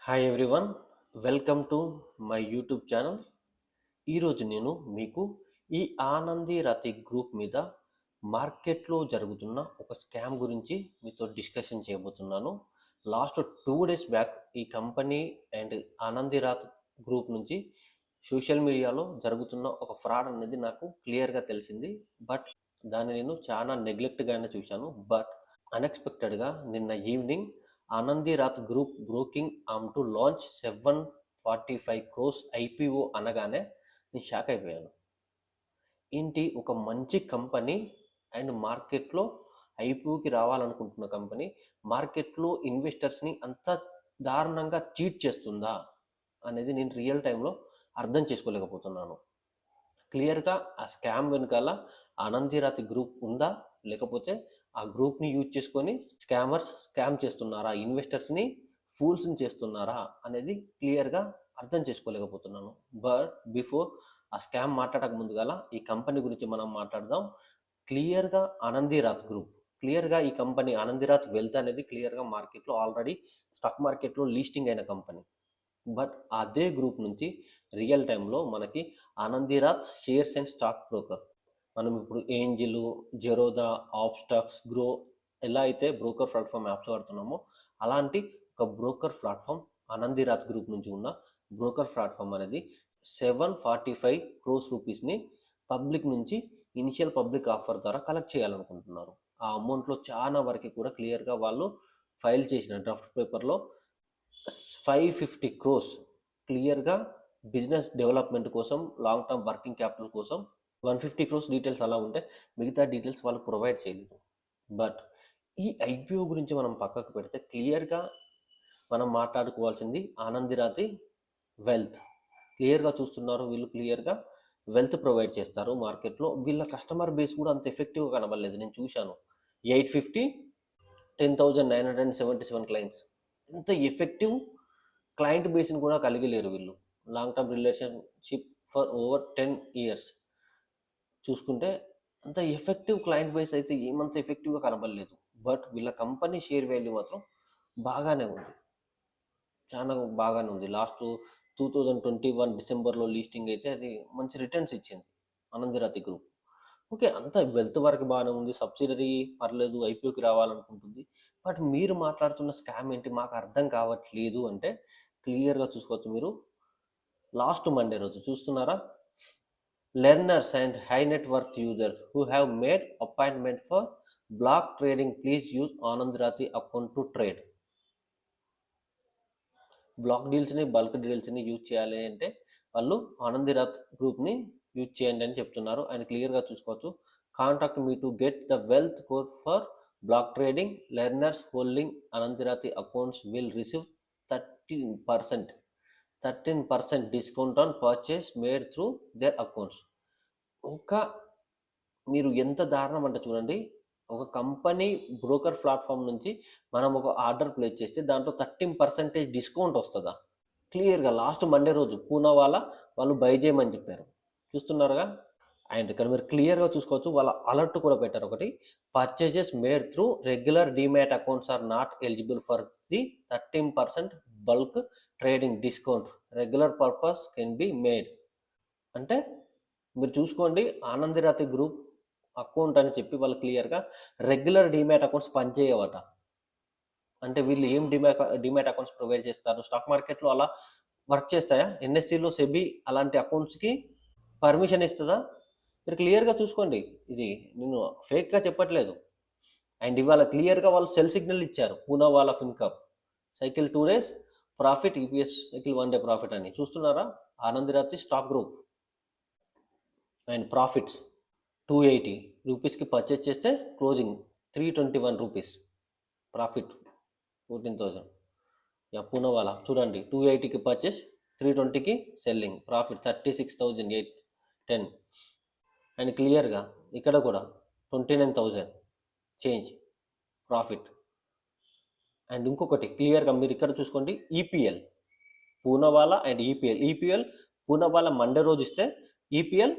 Hi everyone, welcome to my YouTube channel. ఈరోజు నేను మీకు ఈ ఆనంది రతి గ్రూప్ మీద మార్కెట్లో జరుగుతున్న ఒక స్కామ్ గురించి మీతో డిస్కషన్ చేయబోతున్నాను. లాస్ట్ 2 డేస్ బ్యాక్ ఈ company and Anand Rathi group నుంచి సోషల్ మీడియాలో జరుగుతున్న ఒక ఫ్రాడ్ అనేది నాకు క్లియర్గా తెలిసింది. బట్ దాన్ని నేను చాలా నెగ్లెక్ట్గానే చూశాను. బట్ అన్ఎక్స్పెక్టెడ్గా నిన్న evening Anand Rathi group broking aim to launch 745 crores IPO అనగానే నేను షాక్ అయిపోయాను. ఏంటి, ఒక మంచి కంపెనీ అండ్ మార్కెట్లో ఐపీఓకి రావాలనుకుంటున్న కంపెనీ మార్కెట్లో ఇన్వెస్టర్స్ని అంత దారుణంగా చీట్ చేస్తుందా అనేది నేను రియల్ టైంలో అర్థం చేసుకోలేకపోతున్నాను. క్లియర్గా ఆ స్కామ్ వెనకాల ఆనందిరాతి గ్రూప్ ఉందా, లేకపోతే ఆ గ్రూప్ని యూజ్ చేసుకొని స్కామర్స్ స్కామ్ చేస్తున్నారా, ఇన్వెస్టర్స్ని ఫూల్స్ని చేస్తున్నారా అనేది క్లియర్గా అర్థం చేసుకోలేకపోతున్నాను. బట్ బిఫోర్ ఆ స్కామ్ మాట్లాడక ముందుగాల ఈ కంపెనీ గురించి మనం మాట్లాడదాం. క్లియర్గా ఆనందిరాత్ గ్రూప్, క్లియర్గా ఈ కంపెనీ ఆనందిరాత్ వెల్త్ అనేది క్లియర్గా మార్కెట్లో ఆల్రెడీ స్టాక్ మార్కెట్లో లీస్టింగ్ అయిన కంపెనీ. బట్ అదే గ్రూప్ నుంచి రియల్ టైంలో మనకి ఆనందిరాత్ షేర్స్ అండ్ స్టాక్ బ్రోకర్, మనం ఇప్పుడు ఏంజిల్, జెరోదా, ఆప్స్టాక్స్, గ్రో ఎలా అయితే బ్రోకర్ ప్లాట్ఫామ్ యాప్స్ వాడుతున్నామో అలాంటి ఒక బ్రోకర్ ప్లాట్ఫామ్ ఆనందిరాత్ గ్రూప్ నుంచి ఉన్న బ్రోకర్ ప్లాట్ఫామ్ అనేది 745 crores రూపీస్ని పబ్లిక్ నుంచి ఇనిషియల్ పబ్లిక్ ఆఫర్ ద్వారా కలెక్ట్ చేయాలనుకుంటున్నారు. ఆ అమౌంట్లో చాలా వరకు కూడా క్లియర్గా వాళ్ళు ఫైల్ చేసిన డ్రాఫ్ట్ పేపర్లో 550 crores క్లియర్గా బిజినెస్ డెవలప్మెంట్ కోసం, లాంగ్ టర్మ్ వర్కింగ్ క్యాపిటల్ కోసం 150 crores డీటెయిల్స్ అలా ఉంటే మిగతా డీటెయిల్స్ వాళ్ళు ప్రొవైడ్ చేయలేదు. బట్ ఈ ఐపీఓ గురించి మనం పక్కకు పెడితే క్లియర్గా మనం మాట్లాడుకోవాల్సింది ఆనందిరాతి వెల్త్. క్లియర్గా చూస్తున్నారు, వీళ్ళు క్లియర్గా వెల్త్ ప్రొవైడ్ చేస్తారు మార్కెట్లో. వీళ్ళ కస్టమర్ బేస్ కూడా అంత ఎఫెక్టివ్గా కనబడలేదు. నేను చూశాను 850, 10,977 క్లయింట్స్. ఇంత ఎఫెక్టివ్ క్లయింట్ బేస్ని కూడా కలిగి లేరు వీళ్ళు. Long term relationship for over 10 years చూసుకుంటే అంత ఎఫెక్టివ్ క్లయింట్ బేస్ అయితే ఏమంత ఎఫెక్టివ్గా కనబడలేదు. బట్ వీళ్ళ కంపెనీ షేర్ వాల్యూ మాత్రం బాగానే ఉంది, చాలా బాగానే ఉంది. లాస్ట్ 2021 డిసెంబర్లో లీస్టింగ్ అయితే అది మంచి రిటర్న్స్ ఇచ్చింది ఆనందిరాతి గ్రూప్. ఓకే, అంత వెల్త్ వరకు బాగానే ఉంది, సబ్సిడరీ పర్లేదు, ఐపీఓకి రావాలనుకుంటుంది. బట్ మీరు మాట్లాడుతున్న స్కామ్ ఏంటి మాకు అర్థం కావట్లేదు అంటే క్లియర్గా చూసుకోవచ్చు. మీరు లాస్ట్ మండే రోజు చూస్తున్నారా, learners and high net worth users who have made appointment for block trading please use Anand Rathi account to trade. Block డీల్స్ని, బల్క్ డీల్స్ని యూజ్ చేయాలి అంటే వాళ్ళు ఆనందిరాత్ గ్రూప్ని యూజ్ చేయండి అని చెప్తున్నారు. ఆయన క్లియర్గా చూసుకోవచ్చు. Contact me to get the wealth code for block trading. Learners holding Anand Rathi accounts will receive 13% discount on purchase made through their accounts. ఒక మీరు ఎంత దారుణం అంటే చూడండి, ఒక కంపెనీ బ్రోకర్ ప్లాట్ఫామ్ నుంచి మనం ఒక ఆర్డర్ ప్లేస్ చేస్తే దాంట్లో 13% డిస్కౌంట్ వస్తుందా? క్లియర్గా లాస్ట్ మండే రోజు పూనా వాళ్ళు బై చేయమని చెప్పారు. చూస్తున్నారుగా. అండ్ ఇక్కడ మీరు క్లియర్గా చూసుకోవచ్చు, వాళ్ళ అలర్ట్ కూడా పెట్టారు ఒకటి, purchases made through regular demat accounts are not eligible for the 13% bulk trading discount. Regular purpose can be made. అంటే మీరు చూసుకోండి, ఆనందిరాతి గ్రూప్ అకౌంట్ అని చెప్పి వాళ్ళు క్లియర్గా రెగ్యులర్ డిమాట్ అకౌంట్స్ పనిచేయవట. అంటే వీళ్ళు ఏం డిమాట్ అకౌంట్స్ ప్రొవైడ్ చేస్తారు? స్టాక్ మార్కెట్లో అలా వర్క్ చేస్తాయా? ఎన్ఎస్సిలో సెబీ అలాంటి అకౌంట్స్కి పర్మిషన్ ఇస్తుందా? మీరు క్లియర్గా చూసుకోండి, ఇది నేను ఫేక్గా చెప్పట్లేదు. అండ్ ఇవాళ క్లియర్గా వాళ్ళు సెల్ సిగ్నల్ ఇచ్చారు. Poona Fincap cycle 2 days profit, EPS cycle 1 day profit అని. చూస్తున్నారా, Anand Rathi stock group and profits 280 రూపీస్కి పర్చేస్ చేస్తే క్లోజింగ్ 321 రూపీస్ ప్రాఫిట్, 14,000. పూనా చూడండి, 280కి పర్చేస్, 320కి సెల్లింగ్, ప్రాఫిట్ 36,810. అండ్ క్లియర్గా ఇక్కడ కూడా 29,000 చేంజ్ ప్రాఫిట్. అండ్ ఇంకొకటి క్లియర్గా మీరు ఇక్కడ చూసుకోండి, EPL Poona and EPL Poona Monday రోజు ఇస్తే ఈపీఎల్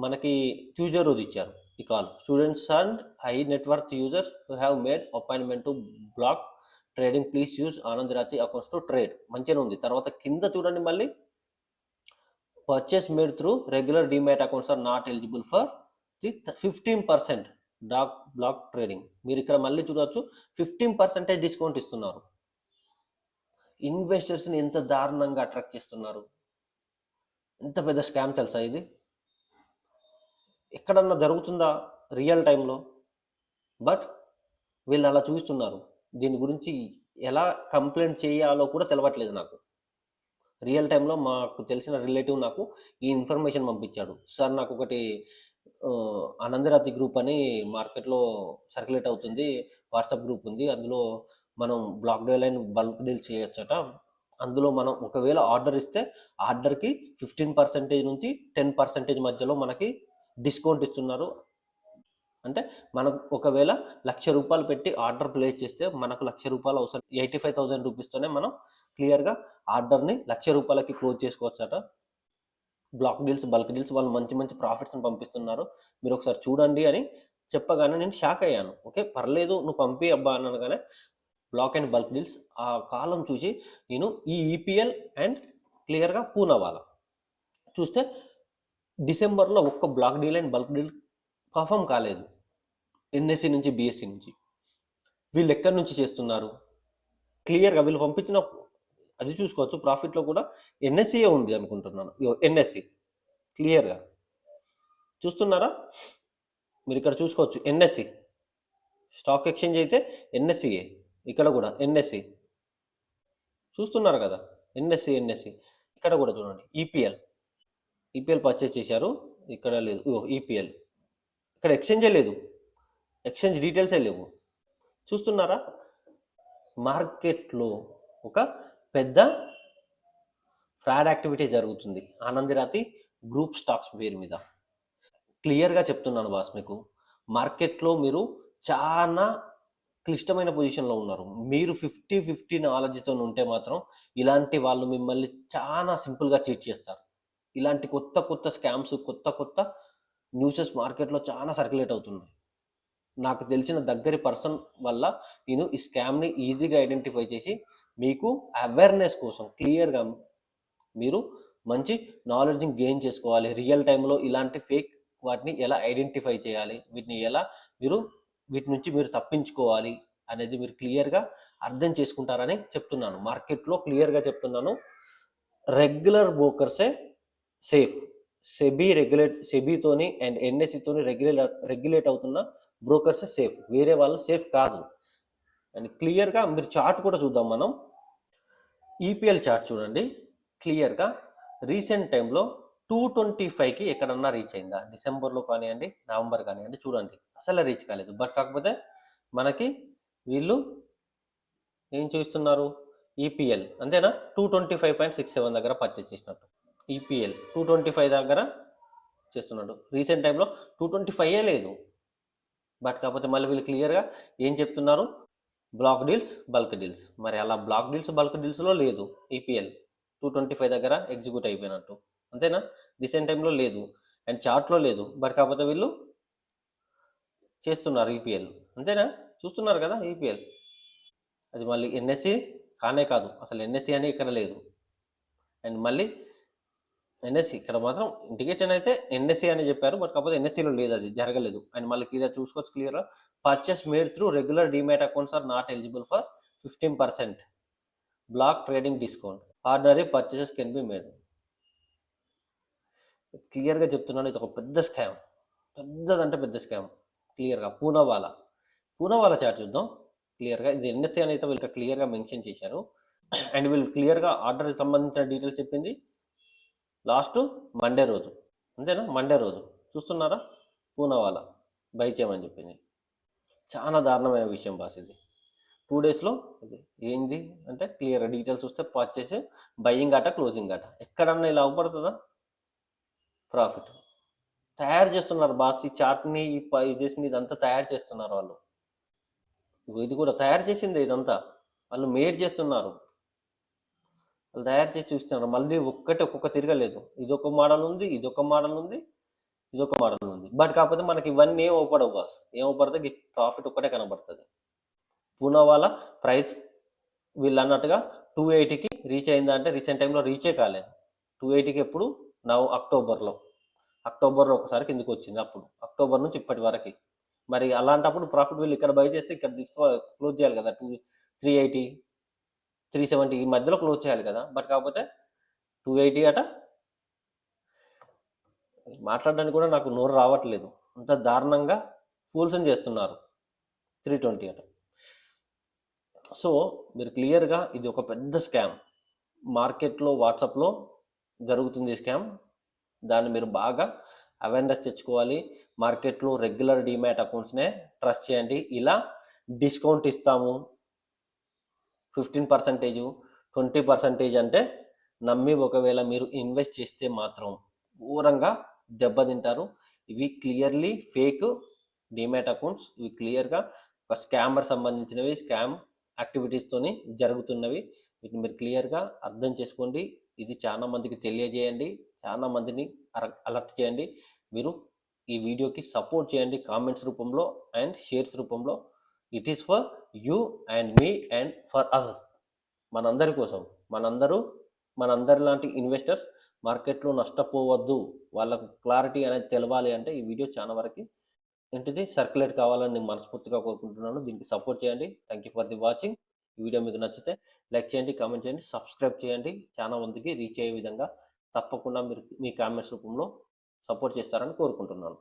మనకి ట్యూస్డే రోజు ఇచ్చారు ఈ call. Students and high net worth users who have made appointment to block trading please use Anand Rathi accounts to trade. మంచిగానే ఉంది. తర్వాత కింద చూడండి మళ్ళీ purchase made through regular demat accounts are not eligible for the 15% block trading. మీరు ఇక్కడ మళ్ళీ చూడవచ్చు 15% డిస్కౌంట్ ఇస్తున్నారు. ఇన్వెస్టర్స్ని ఎంత దారుణంగా అట్రాక్ట్ చేస్తున్నారు. ఎంత పెద్ద స్కామ్ తెలుసా ఇది? ఎక్కడన్నా జరుగుతుందా రియల్ టైంలో? బట్ వీళ్ళు అలా చూస్తున్నారు. దీని గురించి ఎలా కంప్లైంట్ చేయాలో కూడా తెలవట్లేదు నాకు. రియల్ టైంలో మాకు తెలిసిన రిలేటివ్ నాకు ఈ ఇన్ఫర్మేషన్ పంపించాడు. సార్ నాకు ఒకటి ఆనందరాతి గ్రూప్ అని మార్కెట్లో సర్క్యులేట్ అవుతుంది, వాట్సాప్ గ్రూప్ ఉంది, అందులో మనం block deal and bulk deal చేయొచ్చట. అందులో మనం ఒకవేళ ఆర్డర్ ఇస్తే ఆర్డర్కి 15% నుంచి 10% మధ్యలో మనకి డిస్కౌంట్ ఇస్తున్నారు. అంటే మనకు ఒకవేళ ₹1,00,000 పెట్టి ఆర్డర్ ప్లేస్ చేస్తే మనకు ₹1,00,000 అవసరం. 85,000 రూపీస్తోనే మనం క్లియర్గా ఆర్డర్ని ₹1,00,000కి క్లోజ్ చేసుకోవచ్చట. బ్లాక్ డీల్స్, బల్క్ డీల్స్ వాళ్ళు మంచి మంచి ప్రాఫిట్స్ని పంపిస్తున్నారు, మీరు ఒకసారి చూడండి అని చెప్పగానే నేను షాక్ అయ్యాను. ఓకే పర్లేదు నువ్వు పంపి అబ్బా అన్నాను. కానీ బ్లాక్ అండ్ బల్క్ డీల్స్ ఆ కాలం చూసి నేను ఈ ఈపీఎల్ అండ్ క్లియర్గా పూనావాలా చూస్తే డిసెంబర్లో ఒక్క black deal and bulk deal perform కాలేదు. ఎన్ఎస్సి నుంచి బిఎస్సి నుంచి వీళ్ళు ఎక్కడి నుంచి చేస్తున్నారు క్లియర్గా వీళ్ళు పంపించిన అది చూసుకోవచ్చు. ప్రాఫిట్లో కూడా ఎన్ఎస్సియే ఉంది అనుకుంటున్నాను. ఎన్ఎస్సి క్లియర్గా చూస్తున్నారా మీరు? ఇక్కడ చూసుకోవచ్చు ఎన్ఎస్సి స్టాక్ ఎక్స్చేంజ్ అయితే ఎన్ఎస్సియే, ఇక్కడ కూడా ఎన్ఎస్సి చూస్తున్నారు కదా. ఎన్ఎస్సి ఇక్కడ కూడా చూడండి. ఈపీఎల్ పర్చేజ్ చేశారు, ఇక్కడ లేదు. ఈపీఎల్ ఇక్కడ ఎక్స్చేంజే లేదు, ఎక్స్చేంజ్ డీటెయిల్సే లేవు. చూస్తున్నారా? మార్కెట్లో ఒక పెద్ద ఫ్రాడ్ యాక్టివిటీ జరుగుతుంది ఆనందరాతి గ్రూప్ స్టాక్స్ పేరు మీద. క్లియర్గా చెప్తున్నాను బాస్, మీకు మార్కెట్లో మీరు చాలా క్లిష్టమైన పొజిషన్లో ఉన్నారు. మీరు 50-50 నాలెడ్జ్తో ఉంటే మాత్రం ఇలాంటి వాళ్ళు మిమ్మల్ని చాలా సింపుల్గా చీట్ చేస్తారు. ఇలాంటి కొత్త కొత్త స్కామ్స్, కొత్త న్యూసెస్ మార్కెట్లో చాలా సర్క్యులేట్ అవుతున్నాయి. నాకు తెలిసిన దగ్గరి పర్సన్ వల్ల నేను ఈ స్కామ్ని ఈజీగా ఐడెంటిఫై చేసి మీకు అవేర్నెస్ కోసం క్లియర్గా మీరు మంచి నాలెడ్జ్ని గెయిన్ చేసుకోవాలి. రియల్ టైంలో ఇలాంటి ఫేక్ వాటిని ఎలా ఐడెంటిఫై చేయాలి, వీటి నుంచి మీరు తప్పించుకోవాలి అనేది మీరు క్లియర్గా అర్థం చేసుకుంటారని చెప్తున్నాను. మార్కెట్లో క్లియర్గా చెప్తున్నాను, రెగ్యులర్ బ్రోకర్సే సేఫ్. సెబీతోని అండ్ ఎన్ఎస్సితోని రెగ్యులేట్ అవుతున్న బ్రోకర్సే సేఫ్, వేరే వాళ్ళు సేఫ్ కాదు. అండ్ క్లియర్గా మీరు చార్ట్ కూడా చూద్దాం మనం. ఈపీఎల్ చార్ట్ చూడండి. క్లియర్గా రీసెంట్ టైంలో 225కి ఎక్కడన్నా రీచ్ అయిందా? డిసెంబర్లో కానివ్వండి, నవంబర్ కానివ్వండి, చూడండి అసలు రీచ్ కాలేదు. బట్ కాకపోతే మనకి వీళ్ళు ఏం చూస్తున్నారు? ఈపీఎల్ అంతేనా 225.67 దగ్గర పర్చేజ్ చేసినట్టు. ఈపీఎల్ 225 దగ్గర చేస్తున్నాడు. రీసెంట్ టైంలో 225 లేదు. బట్ కాకపోతే మళ్ళీ వీళ్ళు క్లియర్గా ఏం చెప్తున్నారు? Block deals, bulk deals. మరి అలా బ్లాక్ డీల్స్, బల్క్ డీల్స్లో లేదు. ఈపీఎల్ 225 దగ్గర ఎగ్జిక్యూట్ అయిపోయినట్టు, అంతేనా? రీసెంట్ టైంలో లేదు అండ్ చార్ట్లో లేదు. బట్ కాకపోతే వీళ్ళు చేస్తున్నారు ఈపీఎల్, అంతేనా? చూస్తున్నారు కదా ఈపీఎల్. అది మళ్ళీ ఎన్ఎస్సి కానే కాదు, అసలు ఎన్ఎస్సి అని ఇక్కడ లేదు. అండ్ మళ్ళీ ఎన్ఎస్సి ఇక్కడ మాత్రం ఇండికేషన్ అయితే ఎన్ఎస్సి అని చెప్పారు, బట్ కాకపోతే ఎన్ఎస్సిలో లేదు, అది జరగలేదు. అండ్ మళ్ళీ క్లియర్ చూసుకోవచ్చు. క్లియర్గా purchase made through regular demat accounts are not eligible for 15% block trading discount. Ordinary purchases can be made. క్లియర్గా చెప్తున్నాను, ఇది ఒక పెద్ద స్కామ్, పెద్దదంటే పెద్ద స్కామ్. క్లియర్గా పూనావాలా చార్ట్ చూద్దాం. క్లియర్గా ఇది ఎన్ఎస్సి అని అయితే వీళ్ళు క్లియర్గా మెన్షన్ చేశారు. అండ్ వీళ్ళు క్లియర్గా ఆర్డర్ సంబంధించిన డీటెయిల్స్ చెప్పింది లాస్ట్ మండే రోజు, అంతేనా? మండే రోజు చూస్తున్నారా? పూనావాలా బై చేయమని చెప్పింది. చాలా దారుణమైన విషయం బాస్ ఇది. 2 డేస్లో ఇది ఏంది అంటే క్లియర్గా డీటెయిల్స్ చూస్తే పర్చేస్, బయ్యింగ్ ఆట, క్లోజింగ్ ఆట. ఎక్కడన్నా ఇలా అవ్వబడుతుందా? ప్రాఫిట్ తయారు చేస్తున్నారు బాస్. ఈ చార్ట్ని ఇది చేసింది ఇదంతా తయారు చేస్తున్నారు వాళ్ళు. ఇది కూడా తయారు చేసింది, ఇదంతా వాళ్ళు మేడ్ చేస్తున్నారు. వాళ్ళు తయారు చేసి చూస్తున్నారు. మళ్ళీ ఒక్కొక్క తిరగలేదు. ఇదొక మోడల్ ఉంది, ఇదొక మోడల్ ఉంది, ఇదొక మోడల్ ఉంది. బట్ కాకపోతే మనకి ఇవన్నీ ఏం అవపడవు బాస్. ఏం అవపడితే ప్రాఫిట్ ఒక్కటే కనబడుతుంది. పూనావాలా ప్రైస్ వీళ్ళు అన్నట్టుగా 280కి రీచ్ అయిందా అంటే రీసెంట్ టైంలో రీచే కాలేదు. 280కి ఎప్పుడు అక్టోబర్లో ఒకసారి కిందకి వచ్చింది. అప్పుడు అక్టోబర్ నుంచి ఇప్పటి వరకు మరి అలాంటప్పుడు ప్రాఫిట్ వీళ్ళు ఇక్కడ బై చేస్తే ఇక్కడ క్లోజ్ చేయాలి కదా. 380 370 ఈ మధ్యలో క్లోజ్ చేయాలి కదా. బట్ కాకపోతే 280 అట. మాట్లాడడానికి కూడా నాకు నోరు రావట్లేదు, అంత దారుణంగా ఫూల్స్ని చేస్తున్నారు. 320 అట. సో మీరు క్లియర్గా ఇది ఒక పెద్ద స్కామ్ మార్కెట్లో, వాట్సాప్లో జరుగుతుంది స్కామ్. దాన్ని మీరు బాగా అవేర్నెస్ తెచ్చుకోవాలి. మార్కెట్లో రెగ్యులర్ డీమ్యాట్ అకౌంట్స్నే ట్రస్ట్ చేయండి. ఇలా డిస్కౌంట్ ఇస్తాము 15%, 20% అంటే నమ్మి ఒకవేళ మీరు ఇన్వెస్ట్ చేస్తే మాత్రం ఘోరంగా దెబ్బతింటారు. ఇవి క్లియర్లీ ఫేక్ డీమ్యాట్ అకౌంట్స్. ఇవి క్లియర్గా ఒక స్కామర్ సంబంధించినవి, స్కామ్ యాక్టివిటీస్తోని జరుగుతున్నవి. వీటిని మీరు క్లియర్గా అర్థం చేసుకోండి. ఇది చాలా మందికి తెలియజేయండి, చాలా మందిని అలర్ట్ చేయండి. మీరు ఈ వీడియోకి సపోర్ట్ చేయండి కామెంట్స్ రూపంలో అండ్ షేర్స్ రూపంలో. It is for you and me and for us, మనందరి కోసం. మనందరి లాంటి ఇన్వెస్టర్స్ మార్కెట్లో నష్టపోవద్దు, వాళ్ళకు క్లారిటీ అనేది తెలవాలి అంటే ఈ వీడియో చాలా వరకు ఏంటిది సర్క్యులేట్ కావాలని నేను మనస్ఫూర్తిగా కోరుకుంటున్నాను. దీనికి సపోర్ట్ చేయండి. Thank you for the watching. ఈ వీడియో మీకు నచ్చితే లైక్ చేయండి, కామెంట్ చేయండి, సబ్స్క్రైబ్ చేయండి. చాలా మందికి రీచ్ అయ్యే విధంగా తప్పకుండా మీరు మీ కామెంట్స్ రూపంలో సపోర్ట్ చేస్తారని కోరుకుంటున్నాను.